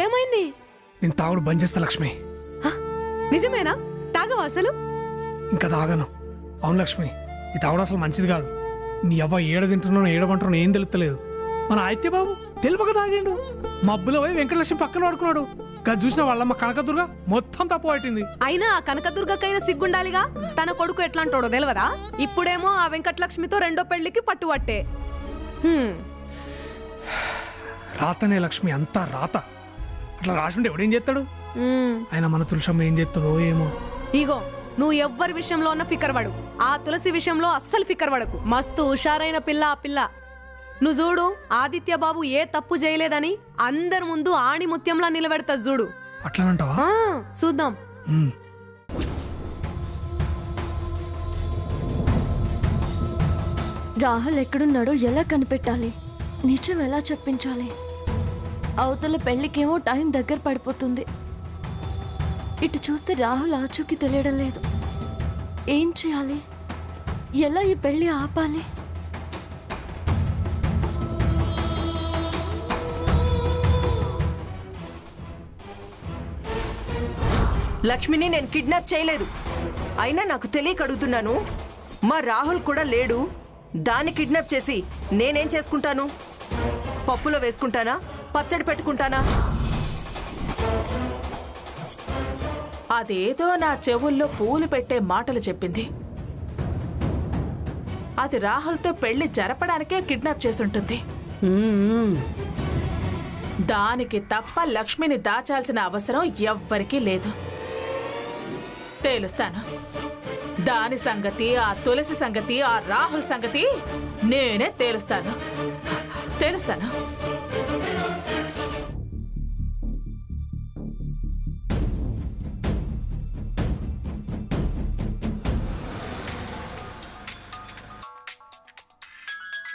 ఏమైంది? నేను తాగుడు బంద్ చేస్తా లక్ష్మి. నిజమేనా? తాగవా అసలు? ఇంకా తాగను. అవును లక్ష్మి, ఈ తాగుడు అసలు మంచిది కాదు. నీ అవ్వ ఏడ తింటున్నాను ఏడమంటున్నాను ఏం తెలుస్తలేదు. మన అయితే బాబు తెలుపక తాగిండు. మబ్బులో పోయి వెంకటలక్ష్మి పక్కన పడుకున్నాడు. గది చూసిన వాళ్ళమ్మ కనకదుర్గ మొత్తం తప్పు పట్టింది. అయినా ఆ కనకదుర్గకైనా సిగ్గుండాలిగా. తన కొడుకు ఎట్లాంటోడో తెలియదా? ఇప్పుడేమో ఆ వెంకటలక్ష్మితో రెండో పెళ్లికి పట్టుబట్టే. రాతనే లక్ష్మి, అంతా రాత. అట్లా రాసుంటే ఎవడేం చేస్తాడు? ఆయన మన తులసమ్మ ఏం చేస్తుందో ఏమో. ఇగో నువ్వు ఎవ్వరి విషయంలో ఉన్న ఫికర్ పడు, ఆ తులసి విషయంలో అస్సలు ఫికర్ పడకు. మస్తు హుషారైన పిల్ల ఆ పిల్ల. నువ్వు చూడు, ఆదిత్య బాబు ఏ తప్పు చేయలేదని అందరి ముందు ఆణి ముత్యంలా నిలబెడతా చూడు. అట్లానంటావా? చూద్దాం. రాహుల్ ఎక్కడున్నాడో ఎలా కనిపెట్టాలి? నిజం ఎలా చెప్పించాలి? అవతల పెళ్లికేమో టైం దగ్గర పడిపోతుంది. ఇటు చూస్తే రాహుల్ ఆచూకీ తెలియడం లేదు. ఏం చేయాలి? ఎలా ఈ పెళ్లి ఆపాలి? లక్ష్మిని నేను కిడ్నాప్ చేయలేదు. అయినా నాకు తెలియక అడుగుతున్నాను. మా రాహుల్ కూడా లేడు. దాన్ని కిడ్నాప్ చేసి నేనేం చేసుకుంటాను? పప్పులో వేసుకుంటానా? పచ్చడి పెట్టుకుంటానా? అదేదో నా చెవుల్లో పూలు పెట్టే మాటలు చెప్పింది. అది రాహుల్తో పెళ్లి జరపడానికే కిడ్నాప్ చేసుంటుంది. దానికి తప్ప లక్ష్మిని దాచాల్సిన అవసరం ఎవ్వరికీ లేదు. తేలుస్తాను. దాని సంగతి, ఆ తులసి సంగతి, ఆ రాహుల్ సంగతి నేనే తేలుస్తాను.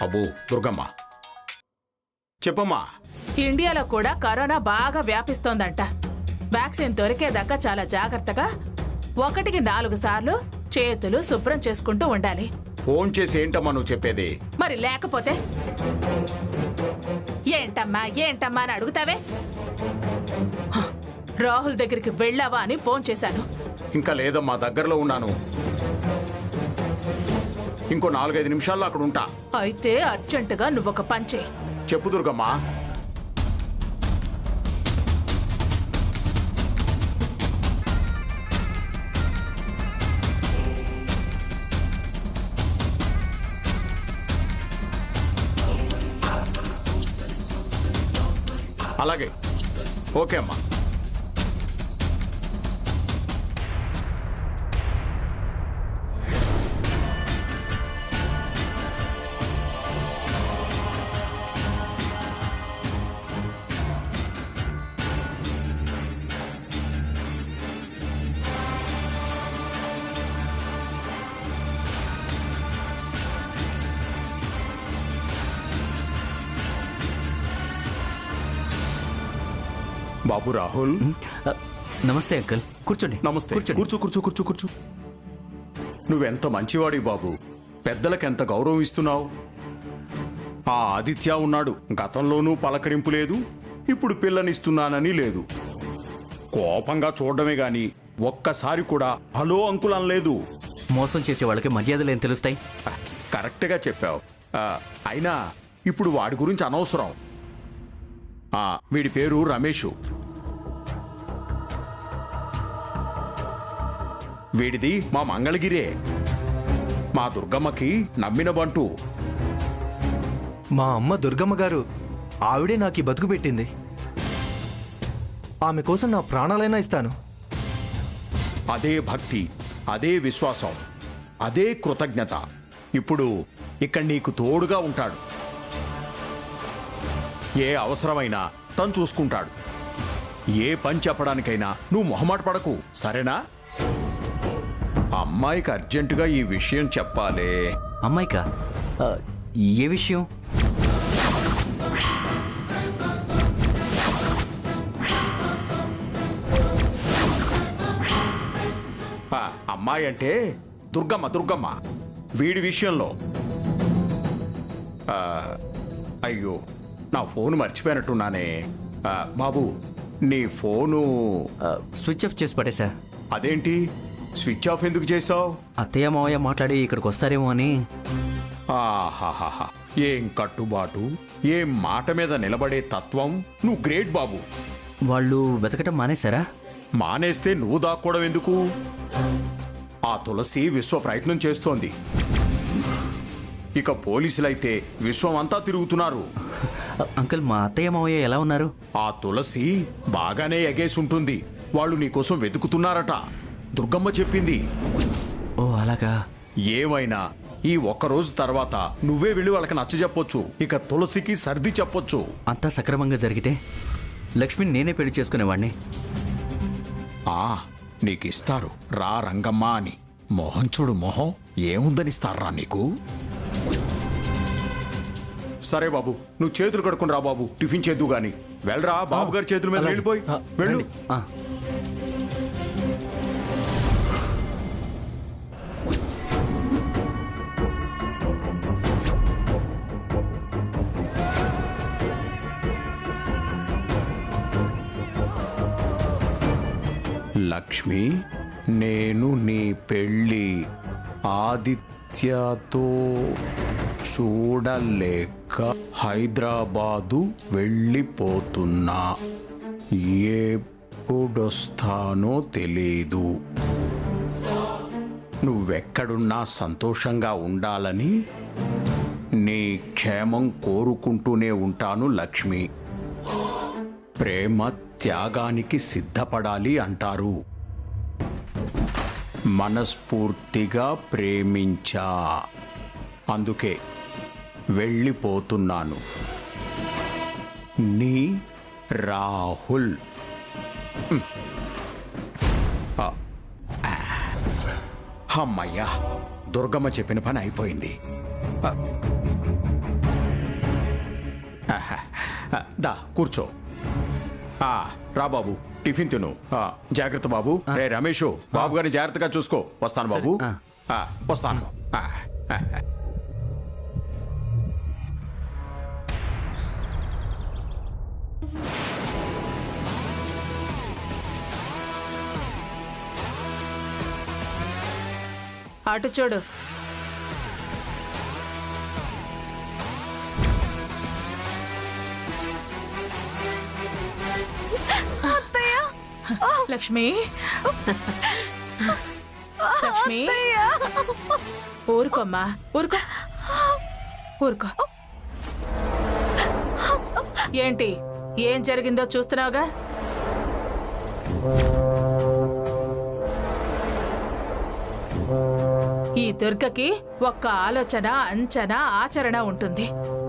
అబ్బో దుర్గమ్మ, చెప్పమ్మా. ఇండియాలో కూడా కరోనా బాగా వ్యాపిస్తోందంట. వ్యాక్సిన్ దొరికేదాకా చాలా జాగ్రత్తగా 1కి 4 సార్లు చేతులు శుభ్రం చేసుకుంటూ ఉండాలి. ఫోన్ చేసి ఏంటమ్మా నువ్వు చెప్పేది? మరి లేకపోతే ఏంటమ్మా అని అడుగుతావే. రాహుల్ దగ్గరికి వెళ్ళావా అని ఫోన్ చేశాను. ఇంకా లేదమ్మా, దగ్గరలో ఉన్నాను. ఇంకో 4-5 నిమిషాల్లో అక్కడ ఉంటా. అయితే అర్జెంటుగా నువ్వొక పని చెయ్యి. చెప్పు దుర్గమ్మా. అలాగే, ఓకే అమ్మా. బాబు రాహుల్. నమస్తే అంకుల్, కూర్చోండి. నమస్తే. కూర్చో కూర్చో కూర్చో కూర్చో. నువ్వెంత మంచివాడి బాబు. పెద్దలకు ఎంత గౌరవం ఇస్తున్నావు. ఆ ఆదిత్య ఉన్నాడు, గతంలోనూ పలకరింపు లేదు, ఇప్పుడు పిల్లనిస్తున్నానని లేదు. కోపంగా చూడడమే గాని ఒక్కసారి కూడా హలో అంకుల్ అనలేదు. మోసం చేసే వాళ్ళకి మర్యాదలు ఏం తెలుస్తాయి? కరెక్ట్గా చెప్పావు. అయినా ఇప్పుడు వాడి గురించి అనవసరం. వీడి పేరు రమేషు. వీడిది మా మంగళగిరే. మా దుర్గమ్మకి నమ్మిన బంటు. మా అమ్మ దుర్గమ్మ గారు, ఆవిడే నాకు బతుకు పెట్టింది. ఆమె కోసం నా ప్రాణాలైనా ఇస్తాను. అదే భక్తి, అదే విశ్వాసం, అదే కృతజ్ఞత. ఇప్పుడు ఇక్కడ నీకు తోడుగా ఉంటాడు. ఏ అవసరమైనా తను చూసుకుంటాడు. ఏ పని చెప్పడానికైనా నువ్వు మొహమాట పడకు, సరేనా? అమ్మాయికి అర్జెంటుగా ఈ విషయం చెప్పాలే. అమ్మాయికా? ఏ విషయం? అమ్మాయి అంటే దుర్గమ్మ. వీడి విషయంలో. అయ్యో, నా ఫోన్ మర్చిపోయినట్టున్నానే. బాబు నీ ఫోను స్విచ్ ఆఫ్ చేసి పడేసా. అదేంటి స్విచ్ ఆఫ్ ఎందుకు చేసావు? అత్తయ్య మావయ్య మాట్లాడి ఇక్కడికి వస్తారేమో అని. ఆహాహాహా, ఏం కట్టుబాటు, ఏం మాట మీద నిలబడే తత్వం. నువ్వు గ్రేట్ బాబు. వాళ్ళు వెతకటం మానేశారా? మానేస్తే నువ్వు దాక్కోవడం ఎందుకు? ఆ తులసి విశ్వ ప్రయత్నం చేస్తోంది. ఇక పోలీసులైతే విశ్వం అంతా తిరుగుతున్నారు. అంకుల్, మా అత్తయ్య మావయ్య ఎలా ఉన్నారు? ఆ తులసి బాగానే ఎగేసి ఉంటుంది. వాళ్ళు నీకోసం వెతుకుతున్నారట, దుర్గమ్మ చెప్పింది. ఓ అలాగా. ఏమైనా ఈ ఒక్కరోజు తర్వాత నువ్వే వెళ్ళి వాళ్ళకి నచ్చ చెప్పొచ్చు. ఇక తులసికి సర్ది చెప్పొచ్చు. అంతా సక్రమంగా జరిగితే లక్ష్మిని నేనే పెళ్లి చేసుకునేవాడిని. నీకిస్తారు రా రంగమ్మ అని. మొహం చూడు, మొహం ఏముందనిస్తారా నీకు? సరే బాబు, నువ్వు చేతులు కడుకుని రా బాబు, టిఫిన్ చేద్దు గాని. వెళ్ళరా బాబు గారి చేతుల మీద వెళ్ళిపోయి వెళ్ళు. లక్ష్మి, నేను నీ పెళ్ళి ఆదిత్యతో చూడలేక హైదరాబాదు వెళ్ళిపోతున్నా. ఎప్పుడొస్తానో తెలీదు. నువ్వెక్కడున్నా సంతోషంగా ఉండాలని నీ క్షేమం కోరుకుంటూనే ఉంటాను లక్ష్మి. ప్రేమ త్యాగానికి సిద్ధపడాలి అంటారు. మనస్ఫూర్తిగా ప్రేమించా, అందుకే వెళ్ళిపోతున్నాను. నీ రాహుల్. అమ్మయ్యా, దుర్గమ్మ చెప్పిన పని అయిపోయింది. దా కూర్చో. రా బాబు, టిఫిన్ తిను. జాగ్రత్త బాబు. రే రమేష్, బాబు గారిని జాగ్రత్తగా చూసుకో. వస్తాను బాబు, వస్తాను. అటు చూడు. లక్ష్మి, లక్ష్మి, ఊరుకోమ్మా, ఊరుకో, ఊరుకో. ఏంటి, ఏం జరిగిందో చూస్తున్నావుగా? ఈ దుర్గకి ఒక్క ఆలోచన, అంచనా, ఆచరణ ఉంటుంది.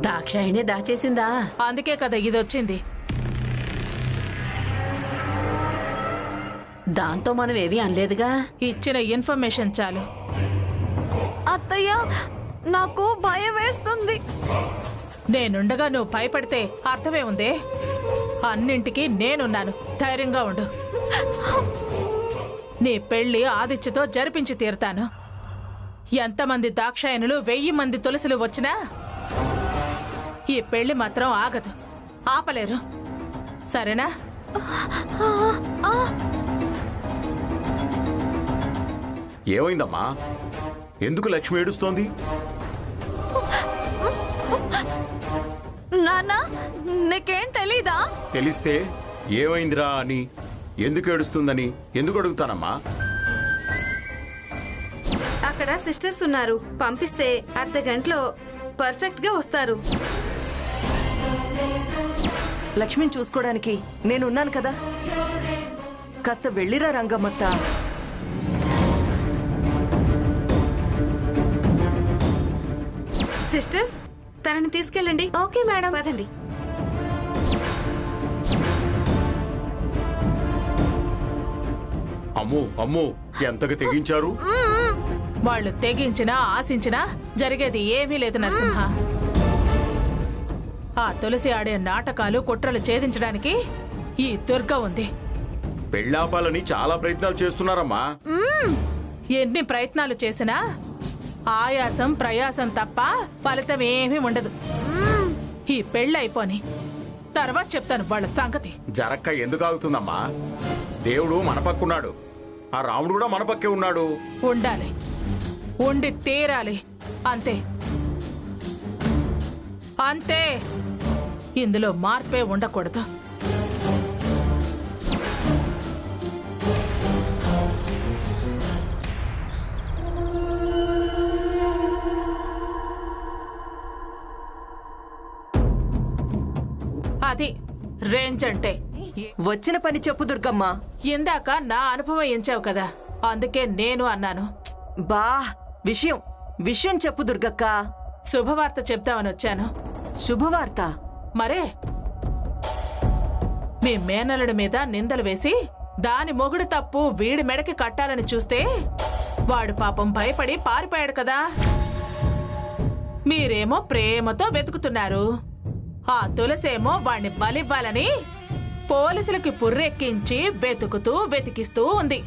దాక్షాయినే దాచేసిందా? అందుకే కదా ఇదొచ్చింది. దాంతో మనం ఏవి అనలేదుగా. ఇచ్చిన ఇన్ఫర్మేషన్ చాలు. అత్తయ్య, నాకు భయం వేస్తుంది. నేనుండగా నువ్వు భయపడితే అర్థమే ఉంది. అన్నింటికీ నేనున్నాను, ధైర్యంగా ఉండు. నీ పెళ్లి ఆదిత్యతో జరిపించి తీరుతాను. ఎంతమంది దాక్షాయనులు, 1000 మంది తులసులు వచ్చినా ఈ పెళ్లి మాత్రం ఆగదు, ఆపలేరు. సరేనా? ఏమైందమ్మా? ఎందుకు లక్ష్మి ఏడుస్తోంది? నాన్న, నీకేం తెలీదా? తెలిస్తే ఏమైందిరా అని, ఎందుకు ఏడుస్తుందని ఎందుకు అడుగుతానమ్మా? అక్కడ సిస్టర్స్ ఉన్నారు, పంపిస్తే అర్ధగంటలో పర్ఫెక్ట్ గా వస్తారు. లక్ష్మిని చూసుకోవడానికి నేనున్నాను కదా. కాస్త వెళ్ళిరా రంగమ్మత్త. సిస్టర్స్, తనని తీసుకెళ్ళండి. ఓకే మేడం, పదండి. అమ్మో అమ్మో, ఎంతగా తెగించారు. వాళ్ళు తెగించినా ఆశించినా జరిగేది ఏమీ లేదు నరసింహ. ఆ తులసి ఆడే నాటకాలు, కుట్రలు ఛేదించడానికి ఈ దుర్గ ఉంది. పెళ్ళాపాలని చాలా ప్రయత్నాలు చేస్తున్నారమ్మా. ఎన్ని ప్రయత్నాలు చేసినా ఆయాసం, ప్రయాసం తప్ప ఫలితం ఏమీ ఉండదు. ఈ పెళ్ళైపోని తర్వాత చెప్తాను వాళ్ళ సంగతి. జరక్క ఎందుకు ఆగుతుందమ్మా? దేవుడు మన పక్కున్నాడు, ఆ రాముడు కూడా మన పక్కే ఉన్నాడు. ఉండాలి, ఉండి తీరాలి, అంతే అంతే. ఇందులో మార్పే ఉండకూడదు. అది రేంజ్ అంటే. వచ్చిన పని చెప్పు దుర్గమ్మ. ఇందాక నా అనుభవం ఎంచావు కదా, అందుకే నేను అన్నాను. బా విషయం విషయం చెప్పు దుర్గక్క. శుభవార్త చెప్తామని వచ్చాను. శుభవార్త? మరే, మీ మేనల్లుడి మీద నిందలు వేసి దాని మొగుడు తప్పు వీడి మెడకి కట్టాలని చూస్తే వాడు పాపం భయపడి పారిపోయాడు కదా. మీరేమో ప్రేమతో వెతుకుతున్నారు, ఆ తులసేమో వాణ్ణి బలివ్వాలని పోలీసులకి పుర్రెక్కించి వెతికిస్తూ ఉంది.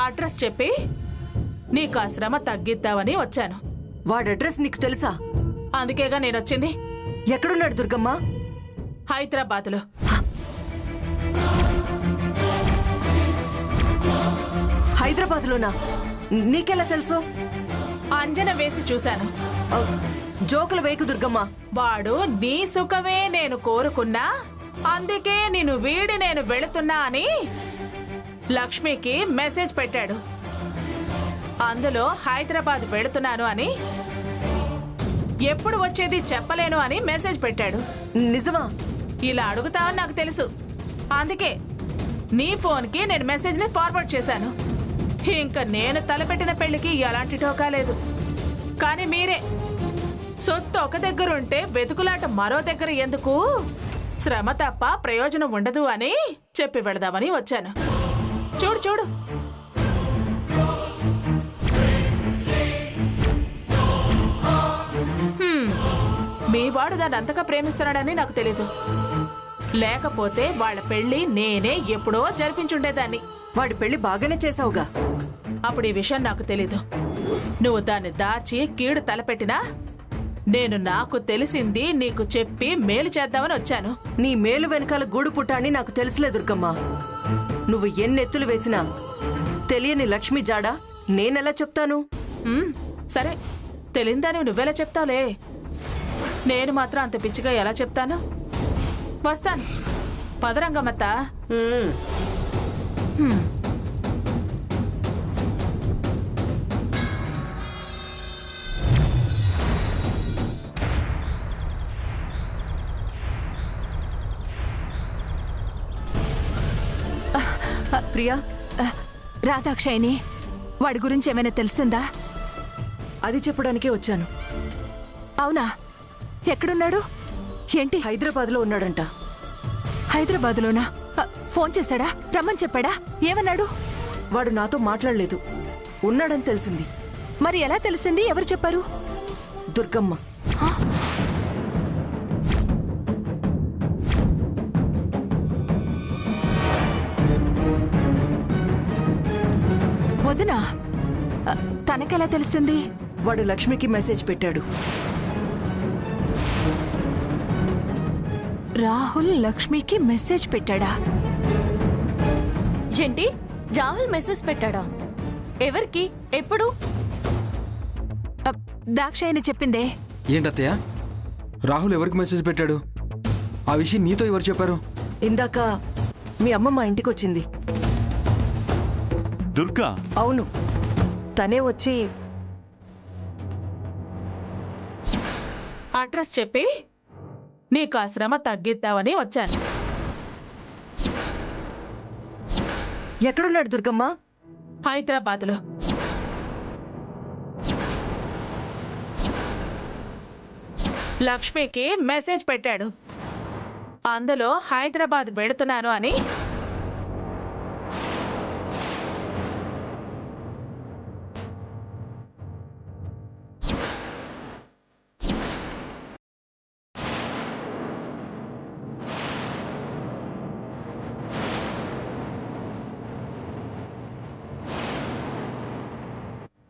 అడ్రస్ చెప్పి నీకు ఆ శ్రమ తగ్గిద్దామని వచ్చాను. వాడి అడ్రస్ నీకు తెలుసా? అందుకేగా నేనొచ్చింది. ఎక్కడున్నాడు దుర్గమ్మ? హైదరాబాద్లో. హైదరాబాద్లోనా? నీకెలా తెలుసు? అంజన వేసి చూశాను. జోకులు వేకు దుర్గమ్మ. వాడు నీ సుఖమే నేను కోరుకున్నా, అందుకే నేను వెళుతున్నా అని లక్ష్మికి మెసేజ్ పెట్టాడు. అందులో హైదరాబాద్ వెళుతున్నాను అని, ఎప్పుడు వచ్చేది చెప్పలేను అని మెసేజ్ పెట్టాడు. నిజమా? ఇలా అడుగుతావని నాకు తెలుసు, అందుకే నీ ఫోన్కి నేను మెసేజ్ని ఫార్వర్డ్ చేశాను. ఇంకా నేను తలపెట్టిన పెళ్లికి ఎలాంటి టోకా లేదు. కానీ మీరే సొత్తు ఒక దగ్గర ఉంటే వెతుకులాట మరో దగ్గర ఎందుకు, శ్రమ తప్ప ప్రయోజనం ఉండదు అని చెప్పి వెళదామని వచ్చాను. చూడు చూడు, మీ వాడు దాన్ని అంతగా ప్రేమిస్తున్నాడని నాకు తెలీదు. లేకపోతే వాళ్ళ పెళ్లి నేనే ఎప్పుడో జరిపించుండేదాన్ని. వాడి పెళ్లి బాగానే చేసావుగా. అప్పుడు ఈ విషయం నాకు తెలీదు. నువ్వు దాన్ని దాచి కీడు తలపెట్టినా నేను నాకు తెలిసింది నీకు చెప్పి మేలు చేద్దామని వచ్చాను. నీ మేలు వెనకాల గూడు పుట్టాన్ని నాకు తెలుసులే దుర్గమ్మ. నువ్వు ఎన్నెత్తులు వేసినా తెలియని లక్ష్మి జాడ నేనెలా చెప్తాను? సరే, తెలియదాని నువ్వెలా చెప్తావులే. నేను మాత్రం అంత పిచ్చిగా ఎలా చెప్తాను? వస్తాను, పదరంగమ్మత్త. ప్రియా, రాధాక్షయిని, వాడి గురించి ఏమైనా తెలిసిందా? అది చెప్పడానికే వచ్చాను. అవునా? ఎక్కడున్నాడు? ఏంటి? హైదరాబాద్లో ఉన్నాడంట. హైదరాబాద్లోనా? ఫోన్ చేశాడా? రమ్మని చెప్పాడా? ఏమన్నాడు? వాడు నాతో మాట్లాడలేదు, ఉన్నాడని తెలిసింది. మరి ఎలా తెలిసింది? ఎవరు చెప్పారు? దుర్గమ్మ. వదినా? తనకెలా తెలిసింది? వాడు లక్ష్మికి మెసేజ్ పెట్టాడు. రాహుల్ లక్ష్మికి మెసేజ్ పెట్టాడా? ఏంటి? రాహుల్ మెసేజ్ పెట్టాడా? ఎవరికి? ఎప్పుడు? దాక్షాయని చెప్పిందే. ఏంటత్తయ్య, రాహుల్ ఎవరికి మెసేజ్ పెట్టాడు? ఆ విషయం నీతో ఎవరు చెప్పారు? ఇందాక మీ అమ్మ మా ఇంటికి వచ్చింది. దుర్గా? అవును, తనే వచ్చి అడ్రస్ చెప్పి నీకు ఆ శ్రమ తగ్గిద్దామని వచ్చాను. ఎక్కడున్నాడు దుర్గమ్మ? హైదరాబాద్లో. లక్ష్మికి మెసేజ్ పెట్టాడు, అందులో హైదరాబాద్ వెళుతున్నాను అని.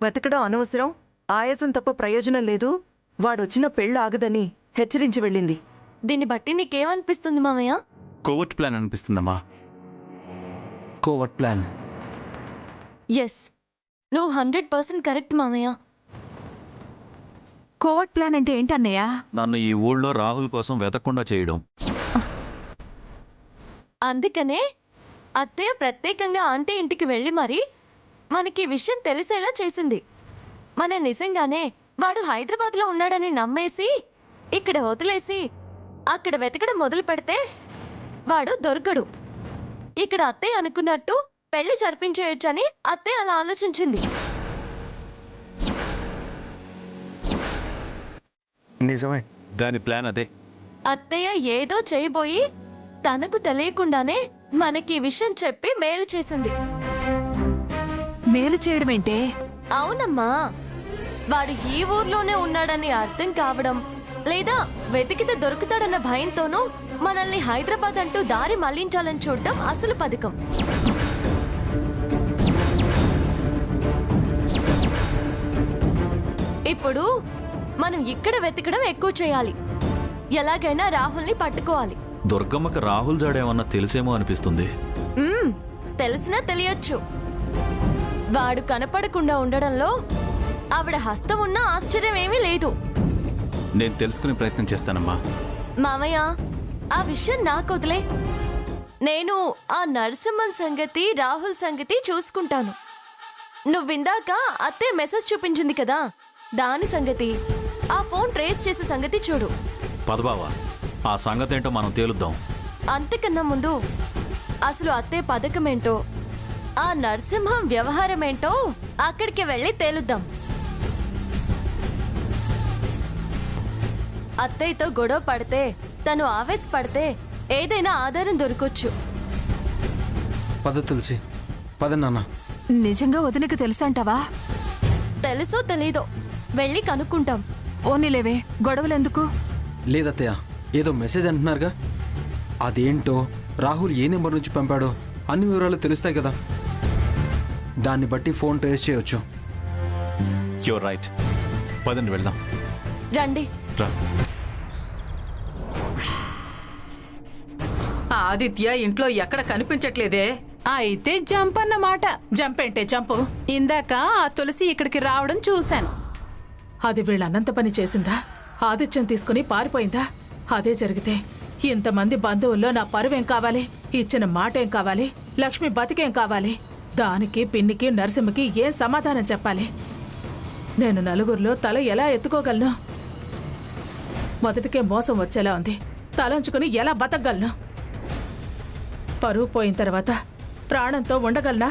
వెతకడం అనవసరం, ఆయాసం తప్ప ప్రయోజనం లేదు. వాడొచ్చిన పెళ్ళి ఆగదని హెచ్చరించి వెళ్ళింది. దీన్ని బట్టి నీకేమనిపిస్తుంది మామయ్య? కోవర్ట్ ప్లాన్ అనిపిస్తుందమ్మా. Covert plan. ఎస్, నువ్వు 100% కరెక్ట్ మామయ్య. కోవర్ట్ ప్లాన్ అంటే ఏంటన్నయ్య? నన్ను ఈ ఊళ్ళో రాహుల్ కోసం వెతకుండా చేయడం. అందుకనే అత్తయ్య ప్రత్యేకంగా ఆంటీ ఇంటికి వెళ్ళి మరి మనకి విషయం తెలిసేలా చేసింది. మన నిజంగానే వాడు హైదరాబాద్లో ఉన్నాడని నమ్మేసి ఇక్కడ వదిలేసి అక్కడ వెతకడం మొదలు పెడితే వాడు దొరకడు. ఇక్కడ అత్తయ్య అనుకున్నట్టు పెళ్లి జరిపించేయొచ్చని అత్తయ్య అలా ఆలోచించింది. నిజమే, దాని ప్లాన్ అదే. అత్తయ్య ఏదో చేయబోయి తనకు తెలియకుండానే మనకి ఈ విషయం చెప్పి మేలు చేసింది. మేలు చేయడం ఏంటే? అవునమ్మా, వాడు ఈ ఊర్లోనే ఉన్నాడని అర్థం కావడం లేదా వెతికితే దొరుకుతాడన్న భయంతోనూ మనల్ని హైదరాబాద్ అంటూ దారి మళ్లించాలని చూడటం అసలు పథకం. ఇప్పుడు మనం ఇక్కడ వెతకడం ఎక్కువ చేయాలి. ఎలాగైనా రాహుల్ని పట్టుకోవాలి. దుర్గమ్మకి రాహుల్ జాడేమన్నా తెలిసేమో అనిపిస్తుంది. తెలిసినా తెలియచ్చు. వాడు కనపడకుండా ఉండడంలో ఆవిడ హస్తం ఉన్న ఆశ్చర్యం ఏమీ లేదు. నేను తెలుసుకునే ప్రయత్నం చేస్తానమ్మా. మామయ్య, ఆ విషయం నాకు వదిలే. నేను ఆ నరసింహన్ సంగతి రాహుల్ సంగతి చూసుకుంటాను. నువ్విందాక అత్తే మెసేజ్ చూపించింది కదా, దాని సంగతి, ఆ ఫోన్ ట్రేస్ చేసే సంగతి చూడు. పదబావా, ఆ సంగతి ఏంటో మనం తేలుద్దాం. అంతకన్నా ముందు అసలు అత్తే పథకమేంటో ఆ నరసింహం వ్యవహారమేంటో అక్కడికి వెళ్ళి తేలుద్దాం. అత్తయ్యతో గొడవ పడితే, తను ఆవేశపడితే ఏదైనా ఆధారం దొరకొచ్చు. పద తులసి, పద నాన్న. నిజంగా వదినకి తెలుసంటావా? తెలుసో తెలీదో వెళ్ళి కనుక్కుంటాం. ఓనిలేవే, గొడవలెందుకు? లేదత్తయ్య, ఏదో మెసేజ్ అంటున్నారుగా, అదేంటో రాహుల్ ఏ నెంబర్ నుంచి పంపాడో అన్ని వివరాలు తెలుస్తాయి కదా, దాన్ని బట్టి ఫోన్ ట్రేస్ చేయొచ్చు. You're right. పదండి వెళ్దాం. రండి. రా. ఆదిత్య ఇంట్లో ఎక్కడ కనిపించట్లేదే. అయితే జంప్ అన్నమాట. జంప్ ఏంటే జంపు? ఇందాక ఆ తులసి ఇక్కడికి రావడం చూశాను. అది వీళ్ళ అనంత పని చేసిందా? ఆదిత్యం తీసుకుని పారిపోయిందా? అదే జరిగితే ఇంతమంది బంధువుల్లో నా పరువేం కావాలి? ఇచ్చిన మాట ఏం కావాలి? లక్ష్మి బతికేం కావాలి? దానికి పిన్నికి నరసింహకి ఏం సమాధానం చెప్పాలి? నేను నలుగురిలో తల ఎలా ఎత్తుకోగలను? మొదటికే మోసం వచ్చేలా ఉంది. తలంచుకుని ఎలా బతకగలను? పరువు పోయిన తర్వాత ప్రాణంతో ఉండగలనా?